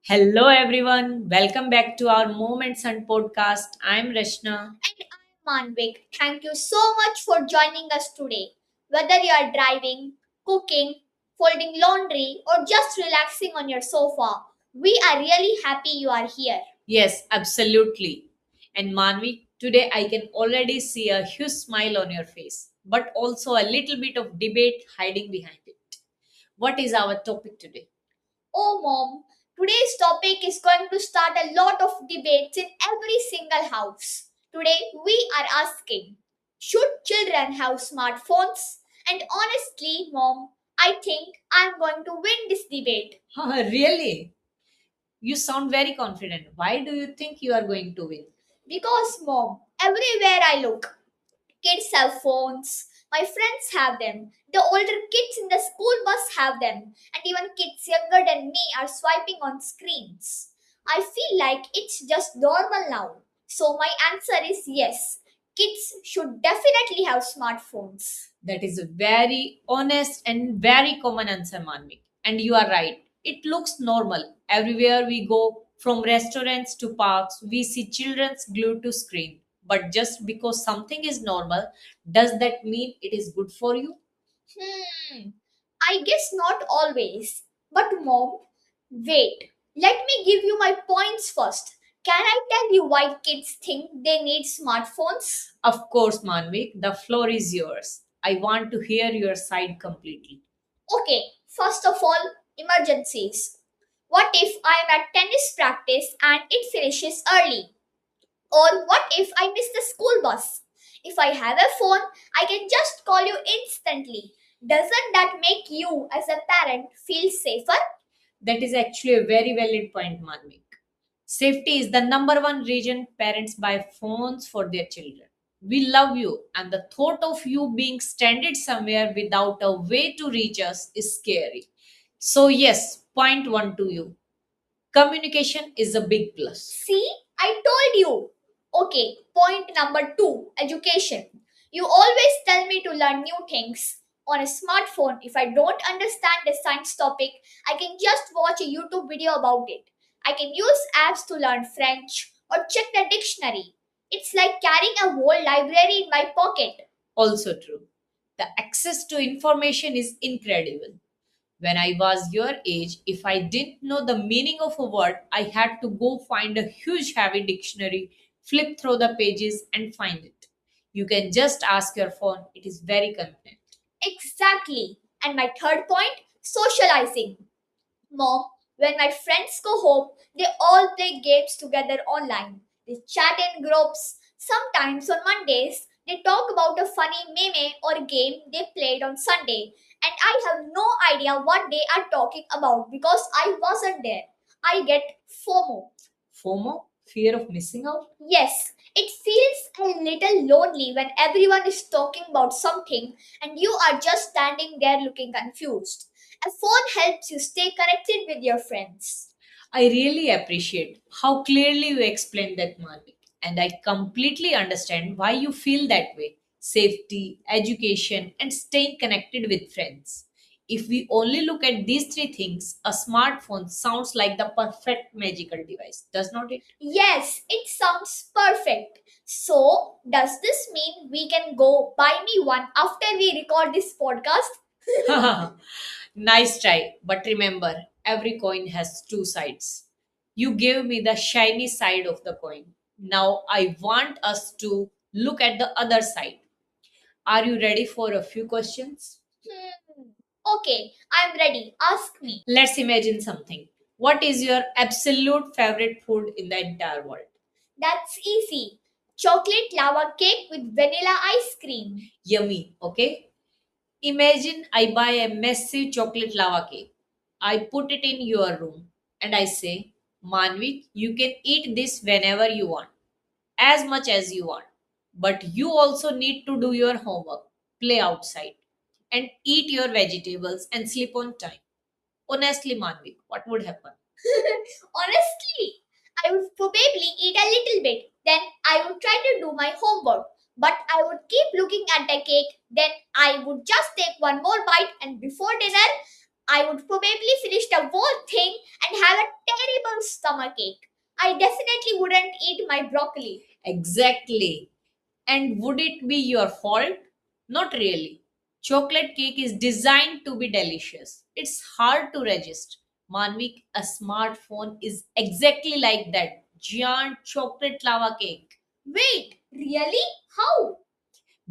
Hello, everyone. Welcome back to our Moments and podcast. I'm Rashna. And I'm Manvik. Thank you so much for joining us today. Whether you are driving, cooking, folding laundry, or just relaxing on your sofa, we are really happy you are here. Yes, absolutely. And Manvi, today I can already see a huge smile on your face, but also a little bit of debate hiding behind it. What is our topic today? Oh, Mom, today's topic is going to start a lot of debates in every single house. Today, we are asking, should children have smartphones? And honestly, Mom, I think I'm going to win this debate. Really? You sound very confident. Why do you think you are going to win? Because, Mom, everywhere I look, kids have phones. My friends have them. The older kids in the school bus have them. And even kids younger than me are swiping on screens. I feel like it's just normal now. So, my answer is yes. Kids should definitely have smartphones. That is a very honest and very common answer, Manvi. And you are right. It looks normal. Everywhere we go, from restaurants to parks, we see children glued to screen. But just because something is normal, does that mean it is good for you? Hmm, I guess not always. But, Mom, wait. Let me give you my points first. Can I tell you why kids think they need smartphones? Of course, Manvi, the floor is yours. I want to hear your side completely. Okay, first of all, emergencies. What if I am at tennis practice and it finishes early? Or what if I miss the school bus? If I have a phone, I can just call you instantly. Doesn't that make you, as a parent, feel safer? That is actually a very valid point, Manvi. Safety is the number one reason parents buy phones for their children. We love you, and the thought of you being stranded somewhere without a way to reach us is scary. So, yes, point one to you. Communication is a big plus. See, I told you. Okay, point number two, education. You always tell me to learn new things. On a smartphone, if I don't understand a science topic, I can just watch a YouTube video about it. I can use apps to learn French or check the dictionary. It's like carrying a whole library in my pocket. Also true. The access to information is incredible. When I was your age, if I didn't know the meaning of a word, I had to go find a huge heavy dictionary, flip through the pages, and find it. You can just ask your phone, it is very convenient. Exactly. And my third point, socializing. Mom, when my friends go home, they all play games together online. They chat in groups. Sometimes on Mondays, they talk about a funny meme or game they played on Sunday. And I have no idea what they are talking about because I wasn't there. I get FOMO. FOMO, fear of missing out? Yes, it feels a little lonely when everyone is talking about something and you are just standing there looking confused. A phone helps you stay connected with your friends. I really appreciate how clearly you explained that, Malik. And I completely understand why you feel that way. Safety, education, and staying connected with friends. If we only look at these three things, a smartphone sounds like the perfect magical device, does not it? Yes, it sounds perfect. So, does this mean we can go buy me one after we record this podcast? Nice try, but remember, every coin has two sides. You gave me the shiny side of the coin. Now I want us to look at the other side. Are you ready for a few questions? Hmm. Okay, I'm ready. Ask me. Let's imagine something. What is your absolute favorite food in the entire world? That's easy. Chocolate lava cake with vanilla ice cream. Yummy, okay? Imagine I buy a massive chocolate lava cake. I put it in your room and I say, Manvi, you can eat this whenever you want, as much as you want. But you also need to do your homework, play outside, and eat your vegetables and sleep on time. Honestly, Manvi, what would happen? Honestly, I would probably eat a little bit. Then I would try to do my homework. But I would keep looking at the cake. Then I would just take one more bite, and before dinner, I would probably finish the whole thing and have a terrible stomachache. I definitely wouldn't eat my broccoli. Exactly. And would it be your fault? Not really. Chocolate cake is designed to be delicious. It's hard to resist. Manvik, a smartphone is exactly like that giant chocolate lava cake. Wait, really? How?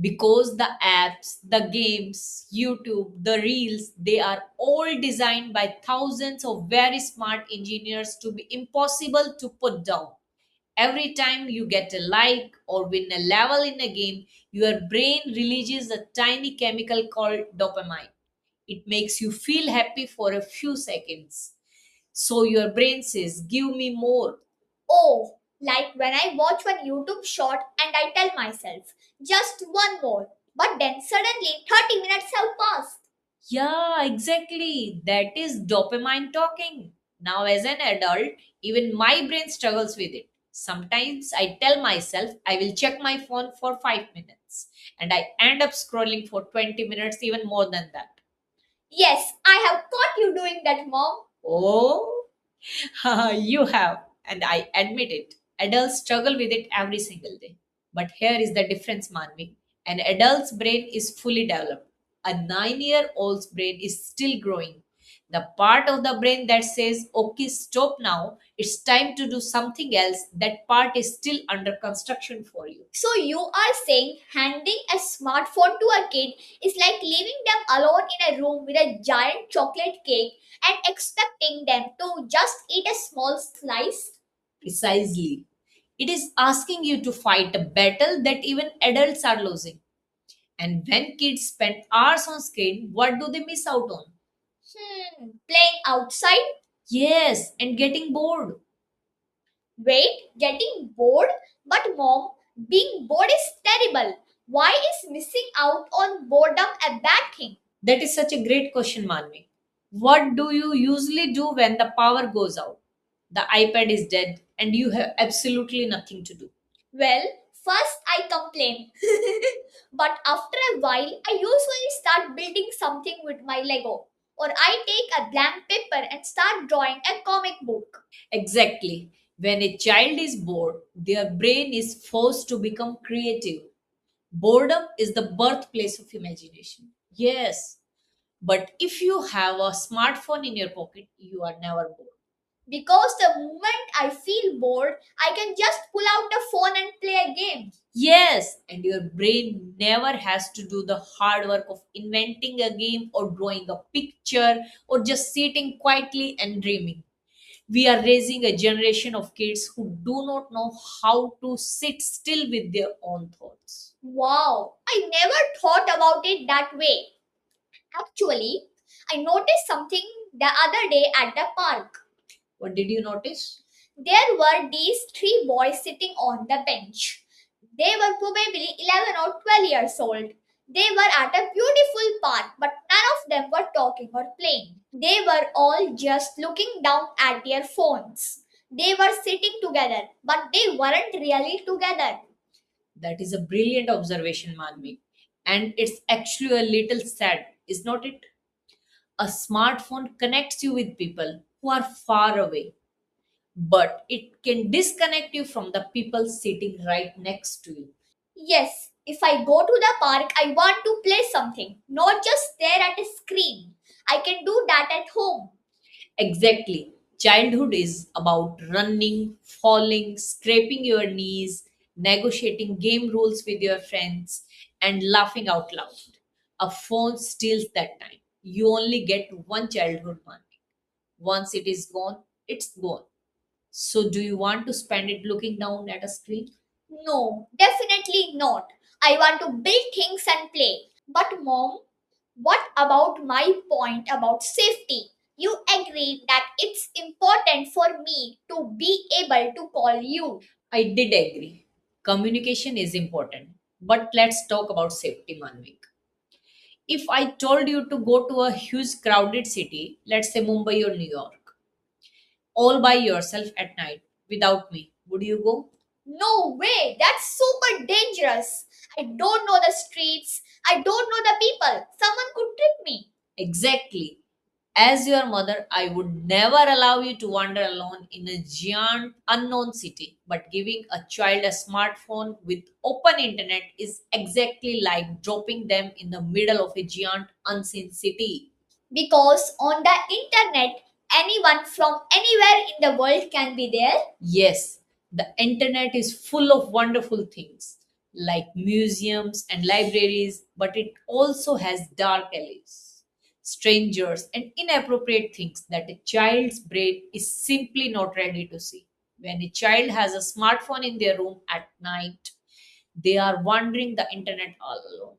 Because the apps, the games, YouTube, the reels, they are all designed by thousands of very smart engineers to be impossible to put down. Every time you get a like or win a level in a game, your brain releases a tiny chemical called dopamine. It makes you feel happy for a few seconds. So your brain says, "Give me more." Oh, like when I watch one YouTube short and I tell myself, just one more. But then suddenly 30 minutes have passed. Yeah, exactly. That is dopamine talking. Now, as an adult, even my brain struggles with it. Sometimes I tell myself I will check my phone for 5 minutes, and I end up scrolling for 20 minutes, even more than that. Yes, I have caught you doing that, mom. Oh, you have, and I admit it. Adults struggle with it every single day. But here is the difference, Manvi. An adult's brain is fully developed. A 9-year old's brain is still growing. The part of the brain that says, "Okay, stop now, it's time to do something else," that part is still under construction for you. So you are saying handing a smartphone to a kid is like leaving them alone in a room with a giant chocolate cake and expecting them to just eat a small slice? Precisely. It is asking you to fight a battle that even adults are losing. And when kids spend hours on screen, what do they miss out on? Playing outside? Yes, and getting bored. Wait, getting bored? But mom, being bored is terrible. Why is missing out on boredom a bad thing? That is such a great question, Manvi. What do you usually do when the power goes out? The iPad is dead and you have absolutely nothing to do. Well, first I complain. But after a while, I usually start building something with my Lego. Or I take a blank paper and start drawing a comic book. Exactly. When a child is bored, their brain is forced to become creative. Boredom is the birthplace of imagination. Yes, but if you have a smartphone in your pocket, you are never bored. Because the moment I feel bored, I can just pull out the phone and play a game. Yes, and your brain never has to do the hard work of inventing a game or drawing a picture or just sitting quietly and dreaming. We are raising a generation of kids who do not know how to sit still with their own thoughts. Wow, I never thought about it that way. Actually, I noticed something the other day at the park. What did you notice? There were these three boys sitting on the bench. They were probably 11 or 12 years old. They were at a beautiful park, but none of them were talking or playing. They were all just looking down at their phones. They were sitting together, but they weren't really together. That is a brilliant observation, Manvi. And it's actually a little sad, is not it? A smartphone connects you with people who are far away, but it can disconnect you from the people sitting right next to you. Yes, if I go to the park, I want to play something, not just stare at a screen. I can do that at home. Exactly. Childhood is about running, falling, scraping your knees, negotiating game rules with your friends, and laughing out loud. A phone steals that time. You only get one childhood one. Once it is gone, it's gone. So, do you want to spend it looking down at a screen? No, definitely not. I want to build things and play. But, mom, what about my point about safety? You agree that it's important for me to be able to call you. I did agree. Communication is important. But let's talk about safety, Manvik. If I told you to go to a huge crowded city, let's say Mumbai or New York, all by yourself at night without me, would you go? No way, that's super dangerous. I don't know the streets, I don't know the people. Someone could trip me. Exactly. As your mother, I would never allow you to wander alone in a giant unknown city. But giving a child a smartphone with open internet is exactly like dropping them in the middle of a giant unseen city. Because on the internet, anyone from anywhere in the world can be there. Yes, the internet is full of wonderful things like museums and libraries, but it also has dark alleys, strangers, and inappropriate things that a child's brain is simply not ready to see. When a child has a smartphone in their room at night, they are wandering the internet all alone.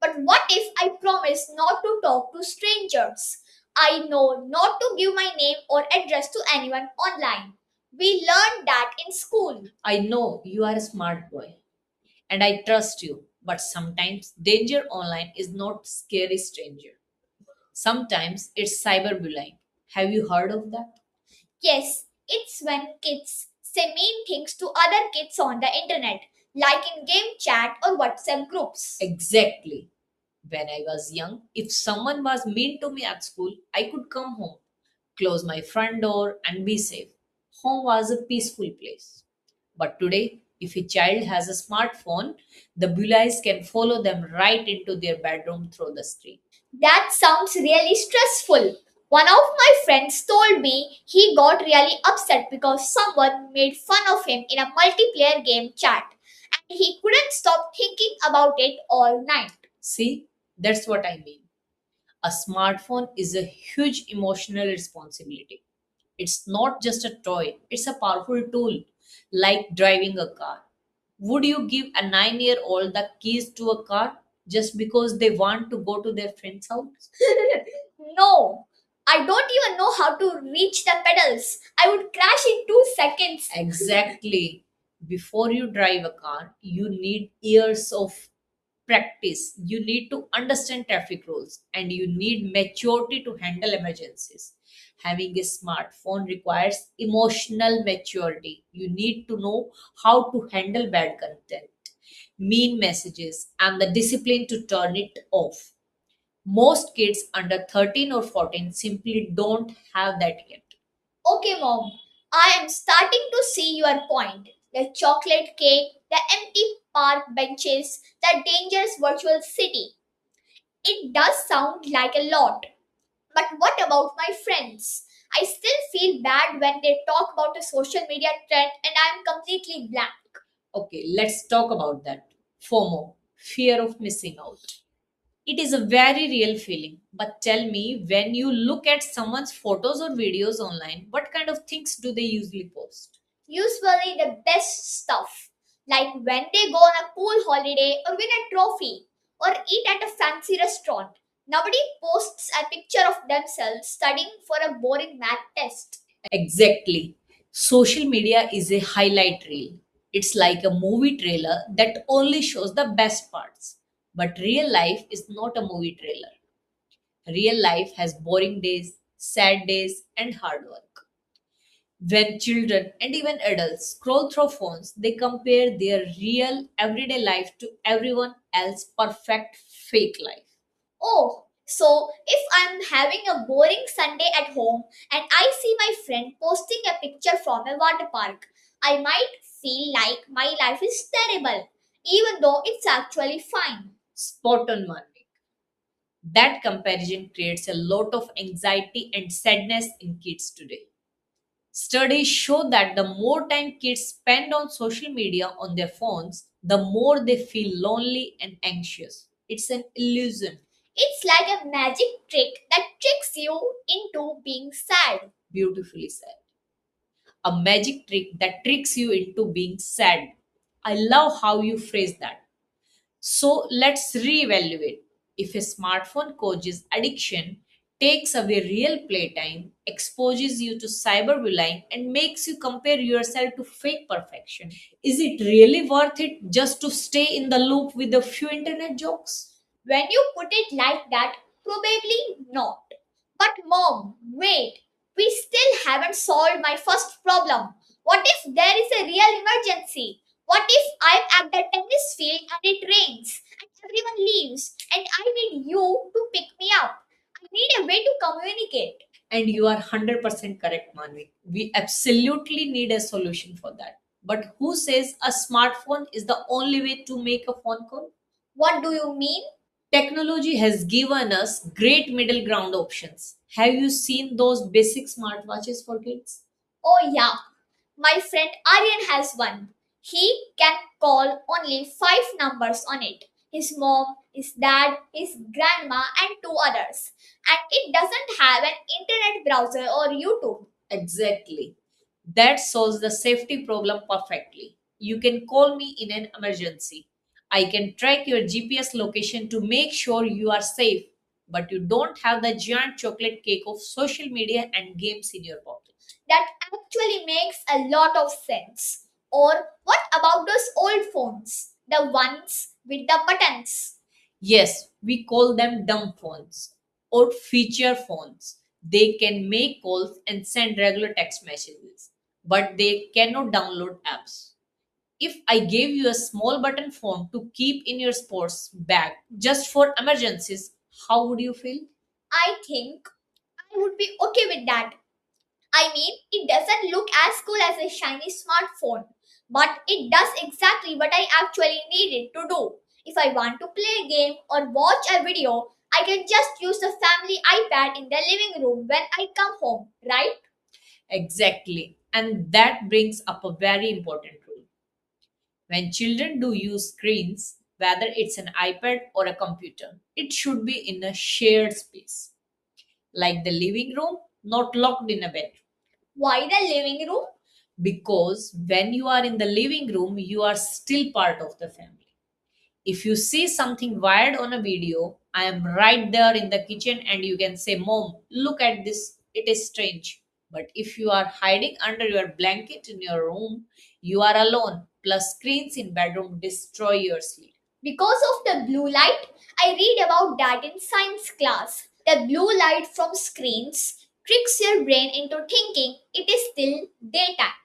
But what if I promise not to talk to strangers? I know not to give my name or address to anyone online. We learned that in school. I know you are a smart boy and I trust you, but sometimes danger online is not scary stranger. Sometimes it's cyberbullying. Have you heard of that? Yes, it's when kids say mean things to other kids on the internet, like in game chat or WhatsApp groups. Exactly. When I was young, if someone was mean to me at school, I could come home, close my front door, and be safe. Home was a peaceful place. But today, if a child has a smartphone, the bullies can follow them right into their bedroom through the screen. That sounds really stressful. One of my friends told me he got really upset because someone made fun of him in a multiplayer game chat and he couldn't stop thinking about it all night. See, that's what I mean. A smartphone is a huge emotional responsibility. It's not just a toy, it's a powerful tool, like driving a car. Would you give a 9-year old the keys to a car just because they want to go to their friend's house? No, I don't even know how to reach the pedals. I would crash in 2 seconds. Exactly. Before you drive a car, you need years of practice. You need to understand traffic rules and you need maturity to handle emergencies. Having a smartphone requires emotional maturity. You need to know how to handle bad content, mean messages, and the discipline to turn it off. Most kids under 13 or 14 simply don't have that yet. Okay, mom, I am starting to see your point. The chocolate cake, the empty park benches, the dangerous virtual city. It does sound like a lot. But what about my friends? I still feel bad when they talk about a social media trend and I am completely blank. Okay, let's talk about that. FOMO, fear of missing out. It is a very real feeling. But tell me, when you look at someone's photos or videos online, what kind of things do they usually post? Usually the best stuff, like when they go on a pool holiday or win a trophy or eat at a fancy restaurant. Nobody posts a picture of themselves studying for a boring math test. Exactly. Social media is a highlight reel. It's like a movie trailer that only shows the best parts. But real life is not a movie trailer. Real life has boring days, sad days, and hard work. When children and even adults scroll through phones, they compare their real everyday life to everyone else's perfect fake life. Oh, so if I'm having a boring Sunday at home and I see my friend posting a picture from a water park, I might feel like my life is terrible, even though it's actually fine. Spot on, Manvik. That comparison creates a lot of anxiety and sadness in kids today. Studies show that the more time kids spend on social media on their phones, the more they feel lonely and anxious. It's an illusion. It's like a magic trick that tricks you into being sad. Beautifully said. A magic trick that tricks you into being sad. I love how you phrase that. So let's reevaluate. If a smartphone causes addiction, takes away real playtime, exposes you to cyberbullying, and makes you compare yourself to fake perfection, is it really worth it just to stay in the loop with a few internet jokes? When you put it like that, probably not. But mom, wait, we still haven't solved my first problem. What if there is a real emergency? What if I'm at the tennis field and it rains and everyone leaves and I need you to pick me up? I need a way to communicate. And you are 100% correct, Manvi. We absolutely need a solution for that. But who says a smartphone is the only way to make a phone call? What do you mean? Technology has given us great middle ground options. Have you seen those basic smartwatches for kids? Oh, yeah. My friend Aryan has one. He can call only five numbers on it: his mom, his dad, his grandma, and two others. And it doesn't have an internet browser or YouTube. Exactly. That solves the safety problem perfectly. You can call me in an emergency. I can track your GPS location to make sure you are safe, but you don't have the giant chocolate cake of social media and games in your pocket. That actually makes a lot of sense. Or what about those old phones? The ones with the buttons? Yes, we call them dumb phones or feature phones. They can make calls and send regular text messages, but they cannot download apps. If I gave you a small button phone to keep in your sports bag just for emergencies, how would you feel? I think I would be okay with that. I mean, it doesn't look as cool as a shiny smartphone, but it does exactly what I actually need it to do. If I want to play a game or watch a video, I can just use the family iPad in the living room when I come home, right? Exactly. And that brings up a very important rule. When children do use screens, whether it's an iPad or a computer, it should be in a shared space, like the living room, not locked in a bedroom. Why the living room? Because when you are in the living room, you are still part of the family. If you see something wired on a video, I am right there in the kitchen and you can say, Mom, look at this. It is strange. But if you are hiding under your blanket in your room, you are alone. Plus, screens in bedroom destroy your sleep. Because of the blue light, I read about that in science class. The blue light from screens tricks your brain into thinking it is still daytime.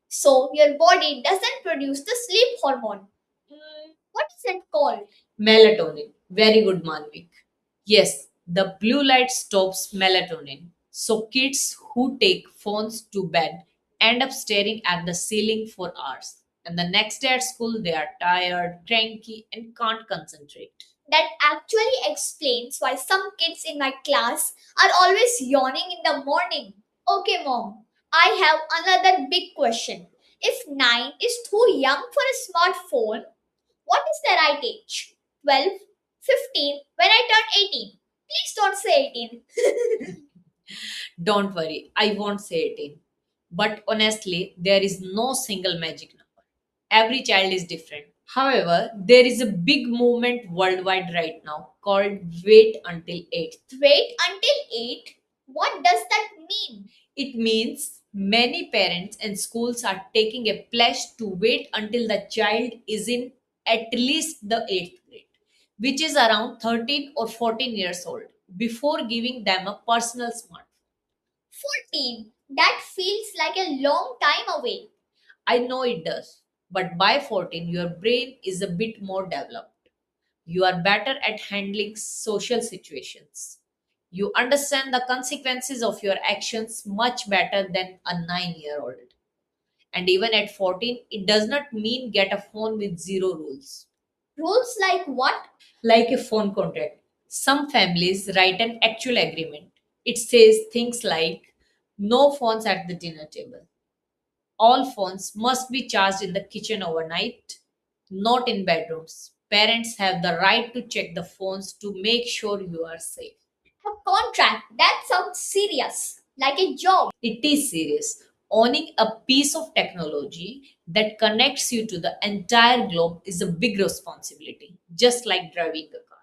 So your body doesn't produce the sleep hormone. What is it called? Melatonin. Very good, Manvik. Yes, the blue light stops melatonin. So kids who take phones to bed end up staring at the ceiling for hours. And the next day at school, they are tired, cranky, and can't concentrate. That actually explains why some kids in my class are always yawning in the morning. Okay, mom, I have another big question. If 9 is too young for a smartphone, what is the right age? 12, 15, when I turn 18? Please don't say 18. Don't worry, I won't say 18. But honestly, there is no single magic number. Every child is different. However, there is a big movement worldwide right now called Wait Until 8th. Wait until 8? What does that mean? It means many parents and schools are taking a pledge to wait until the child is in at least the 8th grade, which is around 13 or 14 years old, before giving them a personal smartphone. 14. That feels like a long time away. I know it does, but by 14, your brain is a bit more developed. You are better at handling social situations. You understand the consequences of your actions much better than a 9-year-old. And even at 14, it does not mean get a phone with zero rules. Rules like what? Like a phone contract, some families write an actual agreement. It says things like no phones at the dinner table. All phones must be charged in the kitchen overnight, not in bedrooms. Parents have the right to check the phones to make sure you are safe. A contract. That sounds serious. Like a job. It is serious. Owning a piece of technology that connects you to the entire globe is a big responsibility, just like driving a car.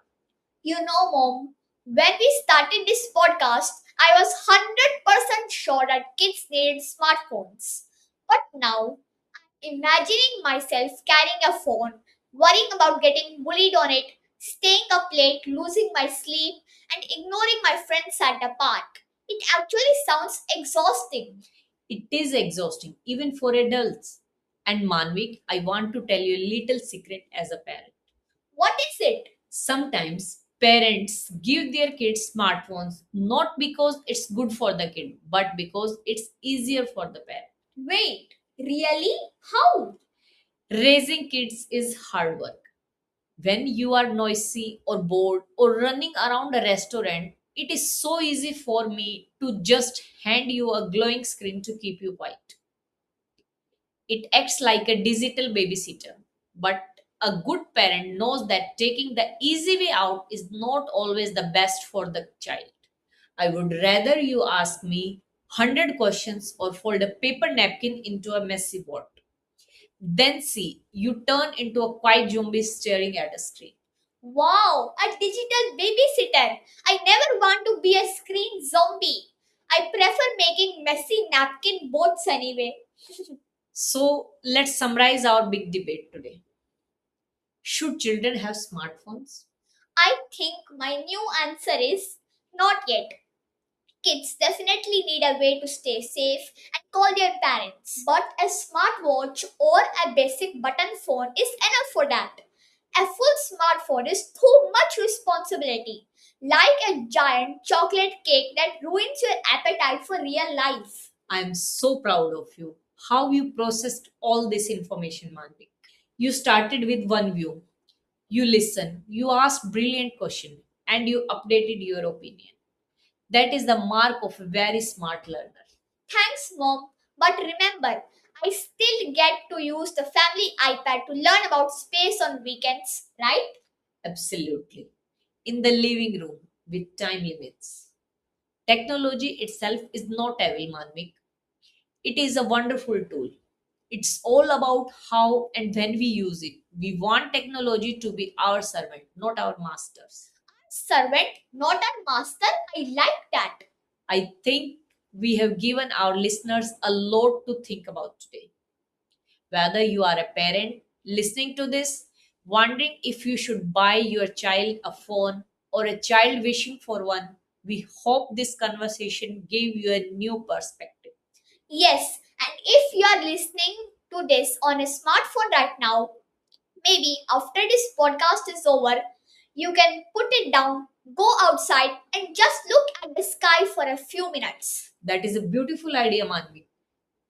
You know, mom, when we started this podcast, I was 100% sure that kids needed smartphones. But now, imagining myself carrying a phone, worrying about getting bullied on it, staying up late, losing my sleep, and ignoring my friends at the park. It actually sounds exhausting. It is exhausting, even for adults. And Manvik, I want to tell you a little secret as a parent. What is it? Sometimes Parents give their kids smartphones not because it's good for the kid, but because it's easier for the parent. Wait, really? How? Raising kids is hard work. When you are noisy or bored or running around a restaurant, it is so easy for me to just hand you a glowing screen to keep you quiet. It acts like a digital babysitter. But a good parent knows that taking the easy way out is not always the best for the child. I would rather you ask me 100 questions or fold a paper napkin into a messy pot. Then see, you turn into a quiet zombie staring at a screen. Wow, a digital babysitter. I never want to be a screen zombie. I prefer making messy napkin boats anyway. So let's summarize our big debate today. Should children have smartphones? I think my new answer is not yet. Kids definitely need a way to stay safe and call their parents. But a smartwatch or a basic button phone is enough for that. A full smartphone is too much responsibility. Like a giant chocolate cake that ruins your appetite for real life. I am so proud of you. How you processed all this information, Manvi. You started with one view. You listened, you asked brilliant question, and you updated your opinion. That is the mark of a very smart learner. Thanks, Mom. But remember, I still get to use the family iPad to learn about space on weekends, right? Absolutely. In the living room with time limits. Technology itself is not evil, Manvik. It is a wonderful tool. It's all about how and when we use it. We want technology to be our servant, not our masters. Servant, not a master. I like that. I think we have given our listeners a lot to think about today. Whether you are a parent listening to this, wondering if you should buy your child a phone, or a child wishing for one, we hope this conversation gave you a new perspective. Yes, and if you are listening to this on a smartphone right now, maybe after this podcast is over, you can put it down, go outside, and just look at the sky for a few minutes. That is a beautiful idea, Manvi.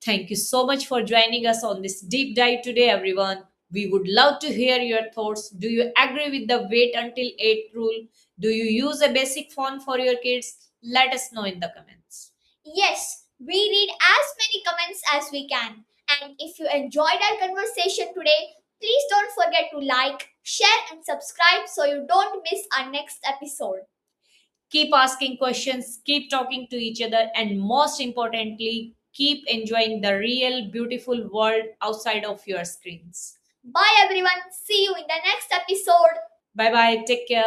Thank you so much for joining us on this deep dive today, everyone. We would love to hear your thoughts. Do you agree with the wait until 8 rule? Do you use a basic phone for your kids? Let us know in the comments. Yes, we read as many comments as we can. And if you enjoyed our conversation today, please don't forget to like, share, and subscribe so you don't miss our next episode. Keep asking questions, keep talking to each other, and most importantly, keep enjoying the real, beautiful world outside of your screens. Bye, everyone. See you in the next episode. Bye bye. Take care.